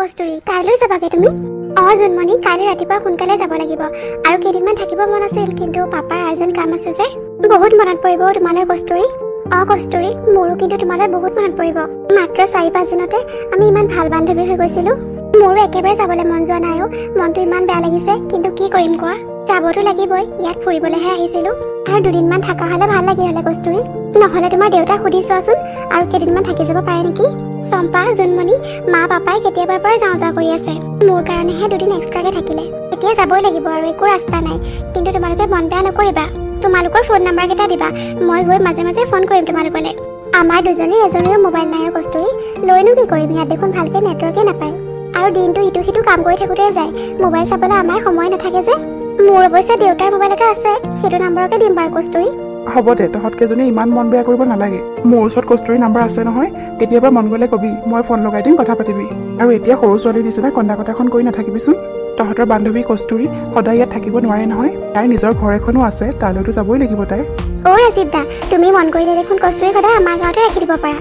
কস্তুৰী কাইলৈ যাবাগে তুমি জুনমণি কাইলৈ ৰাতিপুৱা সোনকালে যাব লাগিব আৰু কেইদিনমান থাকিব মন আছিল কিন্তু পাপাৰ আৰ্জেণ্ট কাম আছে যে বহুত মনত পৰিব তোমালৈ কস্তুৰী কস্তুৰী মোৰো কিন্তু তোমালৈ বহুত মনত পৰিব মাত্ৰ 4-5 দিনতে আমি ইমান ভাল বান্ধৱী হৈ গৈছিলো মোৰো একেবাৰে যাবলৈ মন যোৱা নাই মনটো ইমান বেয়া লাগিছে কিন্তু কি কৰিম কোৱা যাবতো লাগিবই ইয়াত ফুৰিবলৈহে আহিছিলো আৰু দুদিনমান থাকা হলে ভাল লাগি হলে কস্তুৰী নহলে তোমাৰ দেউতাক সুধি চোৱাচোন আৰু কেইদিনমান থাকি যাব পাৰে নেকি চম্পা জুনমণি মা পাপাই কেতিয়াবাৰ পৰা যাওঁ যাওঁ কৰি আছে মোৰ কাৰণেহে দুদিন এক্সট্ৰাকে থাকিলে এতিয়া যাবই লাগিব আৰু একো ৰাস্তা নাই কিন্তু তোমালোকে মন বেয়া নকৰিবা তোমালোকৰ ফোন নাম্বাৰ কেইটা দিবা মই গৈ মাজে মাজে ফোন কৰিম তোমালোকলে আমাৰ দুজনীৰ এজনীৰো মোবাইল নাই কস্তুৰী লৈনো কি কৰিম ইয়াত দেখোন ভালকে নেটৱৰ্কে নাপায় আৰু দিনটো ইটো সিটো কাম কৰি থাকোঁতে যায় মোবাইল চাবলৈ আমাৰ সময় নাথাকে যে মোৰ অৱশ্যে দেউতাৰ মোবাইল এটা আছে সেইটো নাম্বাৰকে দিম বাৰু কস্তুৰী হ'ব দে তহঁতকেইজনী ইমান মন বেয়া কৰিব নালাগে মোৰ ওচৰত কস্তুৰী নাম্বাৰ আছে নহয় কেতিয়াবা মন গ'লে কবি মই ফোন লগাই দিম কথা পাতিবি আৰু এতিয়া সৰু ছোৱালীৰ নিচিনা কন্দা কটাখন কৰি নাথাকিবিচোন তহঁতৰ বান্ধৱী কস্তুৰী সদায় ইয়াত থাকিব নোৱাৰে নহয় তাইৰ নিজৰ ঘৰ এখনো আছে তালৈতো যাবই লাগিব তাই ৰাজীৱ দা তুমি মন কৰিলে দেখোন কস্তুৰী সদায় আমাৰ গাঁৱতে ৰাখি দিব পাৰা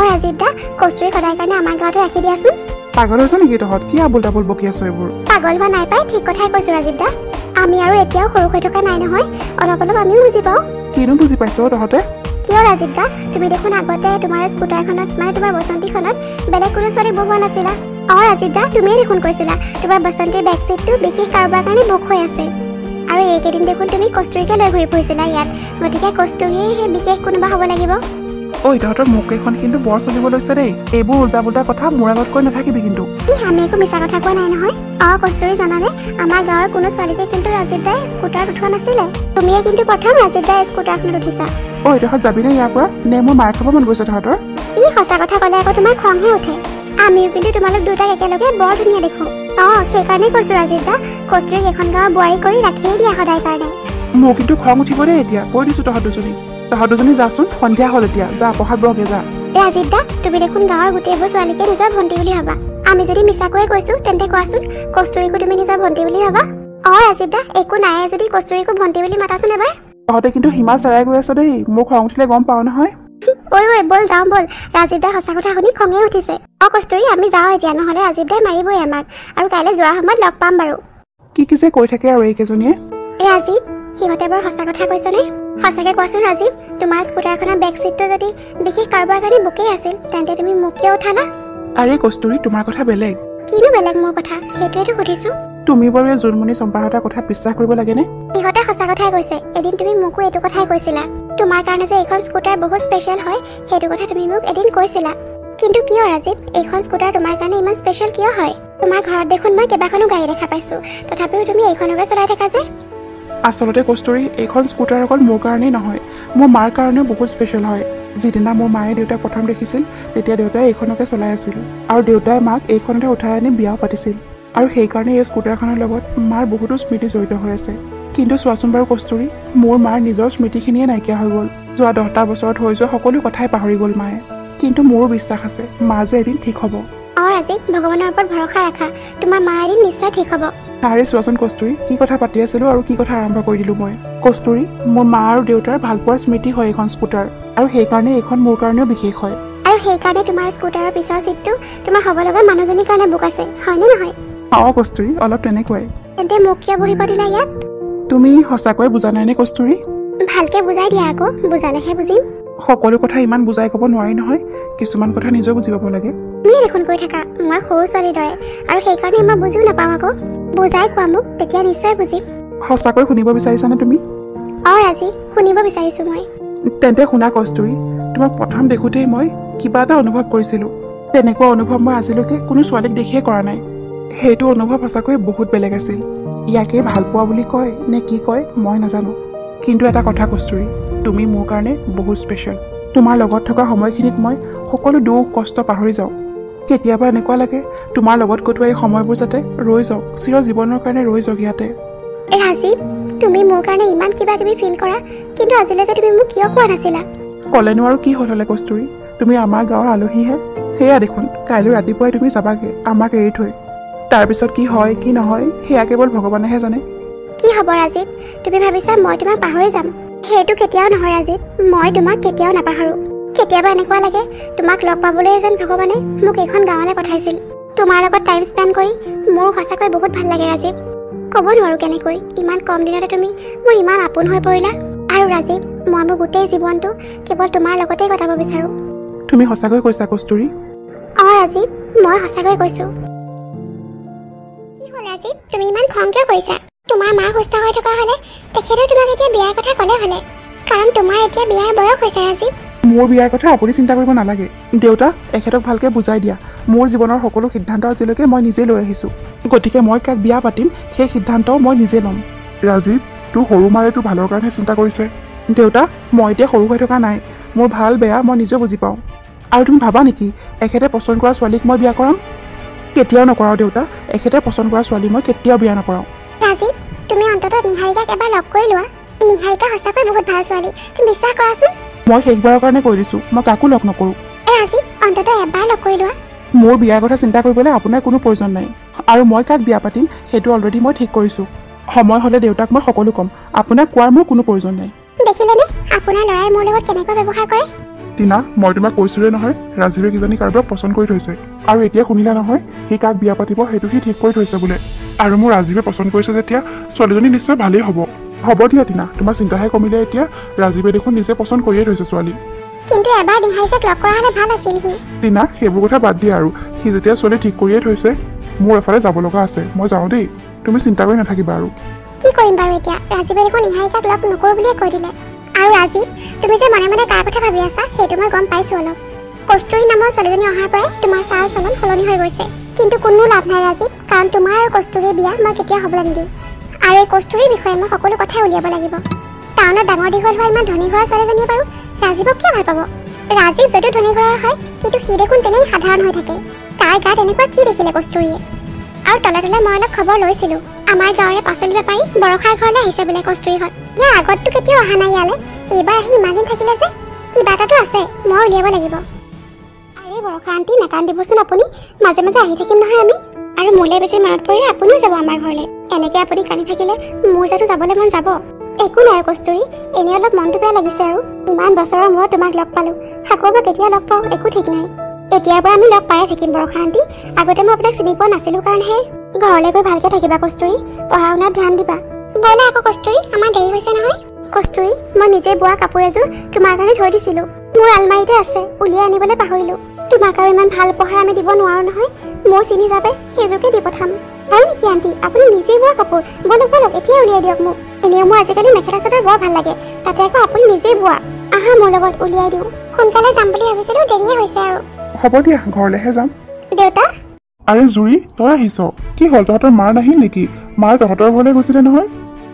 ৰাজীৱ দা কস্তুৰী সদায় কাৰণে আমাৰ গাঁৱতে ৰাখি দিয়াচোন পাগল হৈছে নেকি তহঁত কি আবুল তাবুল বকি আছো এইবোৰ পাগল বা নাই পাই ঠিক কথাই কৈছো ৰাজীৱ দা আমি আৰু এতিয়াও সৰু হৈ থকা নাই নহয় অলপ অলপ আমিও বুজি পাওঁ কিনো বুজি পাইছ তহঁতে কিয় ৰাজীৱ দা তুমি দেখোন আগতে তোমাৰ স্কুটাৰখনত মানে তোমাৰ বসন্তীখনত বেলেগ কোনো ছোৱালী বহোৱা নাছিলা ৰাজীৱ দা তুমিয়ে দেখোন কৈছিলা তোমাৰ বসন্তীৰ বেক চিটটো বিশেষ কাৰোবাৰ কাৰণে বুক হৈ আছে আৰু এইকেইদিন দেখোন তুমি কস্তুৰীকে লৈ ঘূৰি ফুৰিছিলা ইয়াত গতিকে কস্তুৰীয়ে সেই বিশেষ কোনোবা হ'ব লাগিব তহঁতৰ মুখ কেইখন কিন্তু বৰ চলিব লৈছে দেই এইবোৰ উল্টা পুল্টা কথা মোৰ আগত কৈ নাথাকিবি কিন্তু আমি একো মিছা কথা কোৱা নাই নহয় কস্তুৰী জানানে আমাৰ গাঁৱৰ কোনো ছোৱালীকে কিন্তু ৰাজীৱ দাই স্কুটাৰত উঠোৱা নাছিলে তুমিয়ে কিন্তু প্ৰথম ৰাজীৱ দাই স্কুটাৰখনত উঠিছা তহঁত যাবিনে ইয়াৰ পৰা নে মোৰ মাৰ খাব মন গৈছে তহঁতৰ সঁচা কথা ক'লে আকৌ তোমাৰ খংহে উঠে আমিও কিন্তু তোমালোক দুটাক একেলগে বৰ ধুনীয়া দেখো সেইকাৰণেই কৈছো ৰাজীৱ দা কস্তুৰীক এখন গাঁৱৰ বোৱাৰী কৰি ৰাখিয়ে দিয়া সদায় কাৰণে মোৰ কিন্তু খং উঠিব দেই এতিয়া কৈ দিছো তহঁত দুজনী যাচোন সন্ধিয়া হ'ল এতিয়া যা পঢ়াত বৰগে যা ৰাজীৱ দা তুমি দেখোন গাঁৱৰ গোটেইবোৰ ছোৱালীকে নিজৰ ভণ্টি বুলি ভাবা আমি যদি মিছাকৈয়ে কৈছো তেন্তে কোৱাচোন কস্তুৰীকো তুমি নিজৰ ভণ্টি বুলি ভাবা ৰাজীৱ দা একো নাই যদি কস্তুৰীকো ভণ্টি বুলি মাতাচোন এবাৰ তহঁতে কিন্তু সীমা চেৰাই গৈ আছ দেই মোৰ খং উঠিলে গম পাও নহয় বল যাওঁ বল ৰাজীৱ দাৰ সঁচা কথা শুনি খঙে উঠিছে কস্তুৰী আমি যাওঁ এতিয়া নহলে ৰাজীৱ দাই মাৰিবই আমাক আৰু কাইলৈ যোৱাৰ সময়ত লগ পাম বাৰু কি যে কৈ থাকে আৰু এইকেইজনীয়ে ৰাজীৱ সিহঁতে বৰ সঁচা কথা কৈছনে সঁচাকে কোৱাচোন ৰাজীৱ তোমাৰ স্কুটাৰখনৰ বেক চিটটো যদি বিশেষ কাৰোবাৰ কাৰণে বুকেই আছিল তেন্তে তুমি মোক কিয় উঠালা আৰে কস্তুৰী তোমাৰ কথা বেলেগ কিনো বেলেগ মোৰ কথা সেইটোৱেতো সুধিছো তুমি বাৰু জুনমণি চম্পাহঁতৰ কথা বিশ্বাস কৰিব লাগেনে সিহঁতে সঁচা কথাই কৈছে এদিন তুমি মোকো এইটো কথাই কৈছিলা তোমাৰ কাৰণে যে এইখন স্কুটাৰ বহুত স্পেচিয়েল হয় সেইটো কথা তুমি মোক এদিন কৈছিলা কিন্তু কিয় ৰাজীৱ এইখন স্কুটাৰ তোমাৰ কাৰণে ইমান স্পেচিয়েল কিয় হয় তোমাৰ ঘৰত দেখোন মই কেইবাখনো গাড়ী দেখা পাইছো তথাপিও তুমি এইখনকে চলাই থাকা যে আচলতে কস্তুৰী এইখন স্কুটাৰ অকল মোৰ কাৰণেই নহয় মোৰ মাৰ কাৰণেও বহুত স্পেচিয়েল হয় যিদিনা মোৰ মায়ে দেউতাক প্ৰথম দেখিছিল তেতিয়া দেউতাই এইখনকে চলাই আছিল আৰু দেউতাই মাক এইখনতে উঠাই আনি বিয়াও পাতিছিল আৰু সেইকাৰণে এই স্কুটাৰখনৰ লগত মাৰ বহুতো স্মৃতি জড়িত হৈ আছে কিন্তু চোৱাচোন বাৰু কস্তুৰী মোৰ মাৰ নিজৰ স্মৃতিখিনিয়ে নাইকিয়া হৈ গ'ল যোৱা 10টা বছৰত হৈ যোৱা সকলো কথাই পাহৰি গ'ল মায়ে কিন্তু মোৰো বিশ্বাস আছে মা যে এদিন ঠিক হ'ব ৰাজীৱ ভগৱানৰ ওপৰত ভৰসা ৰাখা তোমাৰ মা এদিন নিশ্চয় ঠিক হ'ব তাৰে চোৱাচোন কস্তুৰী কি কথা পাতি আছিলো আৰু কি কথা আৰম্ভ কৰি দিলো মই কস্তুৰী মোৰ মা আৰু দেউতাৰ ভালপোৱাৰ স্মৃতি হয় এইখন স্কুটাৰ আৰু সেইকাৰণে এইখন মোৰ কাৰণেও বিশেষ হয় আৰু সেইকাৰণে তোমাৰ স্কুটাৰৰ পিছৰ চিটটো তোমাৰ হ'ব লগা মানুহজনীৰ কাৰণে বুক আছে হয়নে নহয় কস্তুৰী অলপ তেনেকুৱাই তেন্তে মোক কিয় বহিব দিলা ইয়াত তুমি সঁচাকৈ বুজা নাই নে কস্তুৰী ভালকে বুজাই দিয়া আকৌ বুজালেহে বুজিম সকলো কথা ইমান বুজাই ক'ব নোৱাৰি নহয় কিছুমান কথা নিজেও বুজি পাব লাগে তুমি দেখোন কৈ থাকা মই সৰু ছোৱালীৰ দৰে আৰু সেইকাৰণে মই বুজিও নাপাওঁ আকৌ বুজাই কোৱা মোক তেতিয়া নিশ্চয় বুজিম সঁচাকৈ শুনিব বিচাৰিছানে তুমি ৰাজীৱ শুনিব বিচাৰিছো মই তেন্তে শুনা কস্তুৰী তোমাক প্ৰথম দেখোঁতেই মই কিবা এটা অনুভৱ কৰিছিলোঁ তেনেকুৱা অনুভৱ মই আজিলৈকে কোনো ছোৱালীক দেখিয়ে কৰা নাই সেইটো অনুভৱ সঁচাকৈ বহুত বেলেগ আছিল ইয়াকে ভাল পোৱা বুলি কয় নে কি কয় মই নাজানো কিন্তু এটা কথা কস্তুৰী তুমি মোৰ কাৰণে বহুত স্পেচিয়েল তোমাৰ লগত থকা সময়খিনিত মই সকলো দুখ কষ্ট পাহৰি যাওঁ কেতিয়াবা এনেকুৱা লাগে তোমাৰ লগত কটোৱা এই সময়বোৰ যাতে ৰৈ যাওক চিৰ জীৱনৰ কাৰণে ৰৈ যাওক ইয়াতে ৰাজীৱ তুমি মোৰ কাৰণে ইমান কিবা কিবি ফিল কৰা কিন্তু আজিলৈকে তুমি মোক কিয় কোৱা নাছিলা ক'লেনো আৰু কি হ'ল হ'লে কস্তুৰী তুমি আমাৰ গাঁৱৰ আলহীহে সেয়া দেখোন কাইলৈ ৰাতিপুৱাই তুমি যাবাগে আমাক এৰি থৈ তাৰপিছত কি হয় কি নহয় সেয়া কেৱল ভগৱানেহে জানে কি হ'ব ৰাজীৱ তুমি ভাবিছা মই তোমাক পাহৰি যাম সেইটো কেতিয়াও নহয় ৰাজীৱ মই তোমাক কেতিয়াও নাপাহৰো কেতিয়াবা এনেকুৱা লাগে তোমাক লগ পাবলৈ যেন ভগৱানে মোক এইখন গাঁৱলৈ পঠাইছিল তোমাৰ লগত টাইম স্পেণ্ড কৰি মোৰ সঁচাকৈ বহুত ভাল লাগে ৰাজীৱ। ক'ব নোৱাৰো কেনেকৈ ইমান কম দিনতে তুমি মোৰ ইমান আপোন হৈ পৰিলা। আৰু ৰাজীৱ, মই মোৰ গোটেই জীৱনটো কেৱল তোমাৰ লগতেই কটাব বিচাৰোঁ। তুমি সঁচাকৈ কৈছা কস্তুৰী? ৰাজীৱ, মই সঁচাকৈ কৈছোঁ। কি হ'ল ৰাজীৱ, তুমি ইমান খং কিয় কৰিছা? তোমাৰ মা সুস্থ হৈ থকা হ'লে তেখেতেও তোমাক এতিয়া বিয়াৰ কথা ক'লে হ'লে, কাৰণ তোমাৰ এতিয়া বিয়াৰ বয়স হৈছে ৰাজীৱ। মোৰ বিয়াৰ কথা আপুনি চিন্তা কৰিব নালাগে। দেউতা, এখেতক ভালকৈ বুজাই দিয়া। মোৰ জীৱনৰ সকলো সিদ্ধান্ত আজিলৈকে মই নিজে লৈ আহিছোঁ, গতিকে মই কাক বিয়া পাতিম সেই সিদ্ধান্তও মই নিজে ল'ম। ৰাজীৱ, তোৰ সৰু মাৰে তোৰ ভালৰ কাৰণে চিন্তা কৰিছে। দেউতা, মই এতিয়া সৰু হৈ থকা নাই। মোৰ ভাল বেয়া মই নিজে বুজি পাওঁ। আৰু তুমি ভাবা নেকি এখেতে পচন্দ কৰা ছোৱালীক মই বিয়া কৰাম? কেতিয়াও নকৰাওঁ দেউতা, এখেতে পচন্দ কৰা ছোৱালী মই কেতিয়াও বিয়া নকৰাওঁ। ৰাজীৱ, তুমি অন্ততঃ নিহাৰিকাক এবাৰ লগ কৰি লোৱা। নিহাৰিকা সঁচাকৈ বহুত ভাল ছোৱালী, তুমি বিশ্বাস কৰাচোন। মই শেষবাৰৰ কাৰণে কৈ দিছোঁ, মই কাকো লগ নকৰোঁ। ৰাজীৱ, অন্ততঃ এবাৰ লগ কৰি লোৱা। মোৰ বিয়াৰ কথা চিন্তা কৰিবলৈ আপোনাৰ কোনো প্ৰয়োজন নাই। আৰু মই কাক বিয়া পাতিম সেইটো অলৰেডি মই ঠিক কৰিছোঁ। সময় হ'লে দেউতাক মই সকলো ক'ম। আপোনাক কোৱাৰ মোৰ কোনো প্ৰয়োজন নাই। দেখিলেনে আপোনাৰ ল'ৰাই মোৰ লগত কেনেকৈ ব্যৱহাৰ কৰে? টিনা, মই তোমাক কৈছোঁৱে নহয়, ৰাজীৱে কিজানি কাৰোবাক পচন্দ কৰি থৈছে। আৰু এতিয়া শুনিলা নহয়, সি কাক বিয়া পাতিব সেইটো সি ঠিক কৰি থৈছে বোলে। আৰু মোৰ ৰাজীৱে পচন্দ কৰিছে যেতিয়া ছোৱালীজনী নিশ্চয় ভালেই হ'ব। হ'ব দিয়া টিনা, তোমাৰ চিন্তাহে কমিলে এতিয়া। ৰাজীৱে দেখোন নিজে পচন্দ কৰিয়ে থৈছে ছোৱালী। কিন্তু এবাৰ নিহাৰিকাক লগ কৰা হ'লে ভাল আছিল। সি টিনা, সেইবোৰ কথা বাদ দিয়া আৰু। সি যেতিয়া ছোৱালী ঠিক কৰিয়ে থৈছে, মোৰ এফালে যাব লগা আছে, মই যাওঁ দেই। তুমি চিন্তা কৰি নাথাকিবা আৰু। কি কৰিম বাৰু এতিয়া? ৰাজীৱে দেখোন নিহাৰিকাক লগ নকৰোঁ বুলিয়ে কৈ দিলে। আৰু ৰাজীৱ, তুমি যে মনে মনে কাৰ কথা ভাবি আছা সেইটো মই গম পাইছোঁ অলপ। কস্তুৰী নামৰ ছোৱালীজনী অহাৰ পৰাই তোমাৰ চাল চলন সলনি হৈ গৈছে। কিন্তু কোনো লাভ নাই ৰাজীৱ, কাৰণ তোমাৰ আৰু কস্তুৰীৰ বিয়া মই কেতিয়াও হ'বলৈ নিদিওঁ। আৰু এই কস্তুৰীৰ বিষয়ে মই সকলো কথাই উলিয়াব লাগিব। টাউনত ডাঙৰ দীঘল হোৱা ইমান ধনী ঘৰৰ ছোৱালীজনীয়ে বাৰু ৰাজীৱক কিয় ভাল পাব? ৰাজীৱ যদিও ধনী ঘৰৰ হয়, কিন্তু সি দেখোন তেনেই সাধাৰণ হৈ থাকে। তাৰ গাত এনেকুৱা কি দেখিলে কস্তুৰীয়ে? আৰু তলে তলে মই অলপ খবৰ লৈছিলোঁ, আমাৰ গাঁৱৰে পাচলি বেপাৰী বৰষাৰ ঘৰলৈ আহিছে বোলে কস্তুৰীহঁত। ইয়াৰ আগততো কেতিয়াও অহা নাই ইয়ালৈ, এইবাৰ আহি ইমান দিন থাকিলে যে কিবা এটাতো আছে, মই উলিয়াব লাগিব। আৰে বৰষা আণ্টি, নাকান্দিবচোন আপুনি, মাজে মাজে আহি থাকিম নহয় আমি। আৰু মোলৈ বেছি মনত পৰিলে আপুনিও যাব আমাৰ ঘৰলৈ। এনেকৈ আপুনি কান্দি থাকিলে মোৰ জানো যাবলৈ মন যাব? একো নাই কস্তুৰী, এনেই অলপ মনটো বেয়া লাগিছে আৰু। ইমান বছৰৰ মূৰত তোমাক লগ পালোঁ, আকৌ বা কেতিয়া লগ পাওঁ একো ঠিক নাই। এতিয়াৰ পৰা আমি লগ পায়ে থাকিম বৰষা আণ্টি। আগতে মই আপোনাক চিনি পোৱা নাছিলোঁ কাৰণেহে। ঘৰলৈ গৈ ভালকৈ থাকিবা কস্তুৰী, পঢ়া শুনাত ধ্যান দিবা। ব'লা আকৌ কস্তুৰী, আমাৰ দেৰি হৈছে নহয়। কস্তুৰী, মই নিজে বোৱা কাপোৰ এযোৰ তোমাৰ কাৰণে থৈ দিছিলোঁ, মোৰ আলমাৰীতে আছে, উলিয়াই আনিবলৈ পাহৰিলোঁ। তোমাক আৰু ইমান ভাল উপহাৰ আমি দিব নোৱাৰোঁ নহয়, মোৰ চিনি যাবে সেইযোৰকে দি পঠাম। আৰু নেকি আণ্টি, আপুনি নিজে বোৱা কাপোৰ? বলক বলক, এতিয়াই উলিয়াই দিয়ক মোক। এনেও মোৰ আজিকালি মেখেলা চাদৰ বৰ ভাল লাগে, তাতে আকৌ আপুনি নিজেই বোৱা। আহা মোৰ লগত, উলিয়াই দিওঁ। সোনকালে যাম বুলি ভাবিছিলোঁ, দেৰিয়ে হৈছে আৰু। হ'ব দিয়া, ঘৰলৈহে যাম। দেউতা? আৰে জুৰি, তই আহিছ? কি হ'ল, তহঁতৰ মাৰ নাহিল নেকি? মাৰ তহঁতৰ ঘৰলৈ গৈছিলে নহয়।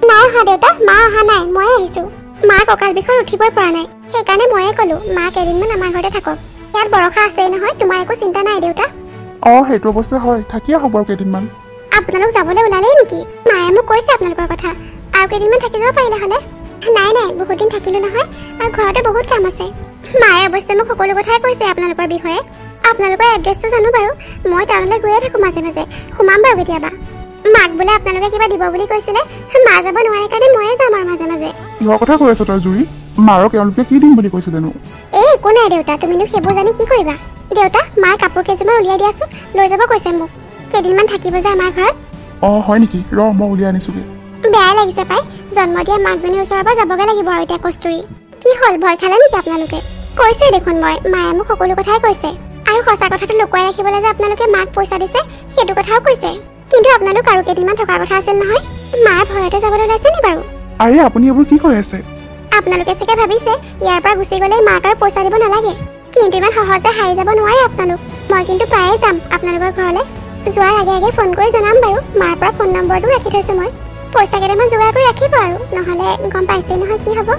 নাই অহা দেউতা, মা অহা নাই, ময়ে আহিছোঁ। মা কঁকাল বিষত উঠিবই পৰা নাই, সেইকাৰণে ময়ে ক'লোঁ মা কেইদিনমান আমাৰ ঘৰতে থাকক। ইয়াত বৰষা আছেই নহয়, তোমাৰ একো চিন্তা নাই দেউতা। সেইটো অৱশ্যে হয়, থাকিয়ে হ'ব আৰু কেইদিনমান। আপোনালোক যাবলৈ ওলালেই নেকি? মায়ে মোক কৈছে আপোনালোকৰ কথা, আৰু কেইদিনমান থাকি যাব পাৰিলে হ'লে। নাই নাই, বহুত দিন থাকিলোঁ নহয়, আৰু ঘৰতে বহুত কাম আছে। মায়ে অৱশ্যে মোক সকলো কথাই কৈছে আপোনালোকৰ বিষয়ে। আপোনালোকৰ এড্ৰেছটো জানো বাৰু, মই টাউনলৈ গৈয়ে থাকোঁ মাজে মাজে, সোমাম বাৰু কেতিয়াবা। মাক বোলে আপোনালোকে কিবা দিব বুলি কৈছিলে, মা যাব নোৱাৰে কাৰণে ময়ে যাম আৰু মাজে মাজে। কিহৰ কথা কৈ আছ তই জুৰি? মাৰক এওঁলোকে কি দিম বুলি কৈছিলেনো? একো নাই দেউতা, তুমিনো সেইবোৰ জানি কি কৰিবা? দেউতা, মাৰ কাপোৰ কেইযোৰমান উলিয়াই দিয়াচোন, লৈ যাব কৈছে মোক। কেইদিনমান থাকিব যে আমাৰ ঘৰত। হয় নেকি? ৰ মই উলিয়াই আনিছোগে। বেয়া লাগিছে পাই, জন্ম দিয়া মাকজনীৰ ওচৰৰ পৰা যাবগৈ লাগিব আৰু এতিয়া কস্তুৰী। কি হ'ল, ভয় খালে নেকি আপোনালোকে? কৈছোৱে দেখোন মই, মায়ে মোক সকলো কথাই কৈছে। আৰু সঁচা কথাটো লুকুৱাই ৰাখিবলৈ যে আপোনালোকে মাক পইচা দিছে সেইটো কথাও কৈছে। কিন্তু আপোনালোক আৰু কেইদিনমান থকাৰ কথা আছিল নহয়, মায়ে ভয়তে যাবলৈ ওলাইছে নি বাৰু? আৰে আপুনি এইবোৰ কি কৈ আছে? আপোনালোকে চাগে ভাবিছে ইয়াৰ পৰা গুচি গ'লে মাক আৰু পইচা দিব নালাগে, কিন্তু ইমান সহজে হাৰি যাব নোৱাৰে আপোনালোক। মই কিন্তু প্ৰায়ে যাম আপোনালোকৰ ঘৰলৈ, যোৱাৰ আগে আগে ফোন কৰি জনাম বাৰু। মাৰ পৰা ফোন নম্বৰটো ৰাখি থৈছোঁ মই, পইচা কেইটামান যোগাৰ কৰি ৰাখিব আৰু, নহ'লে গম পাইছেই নহয় কি হ'ব।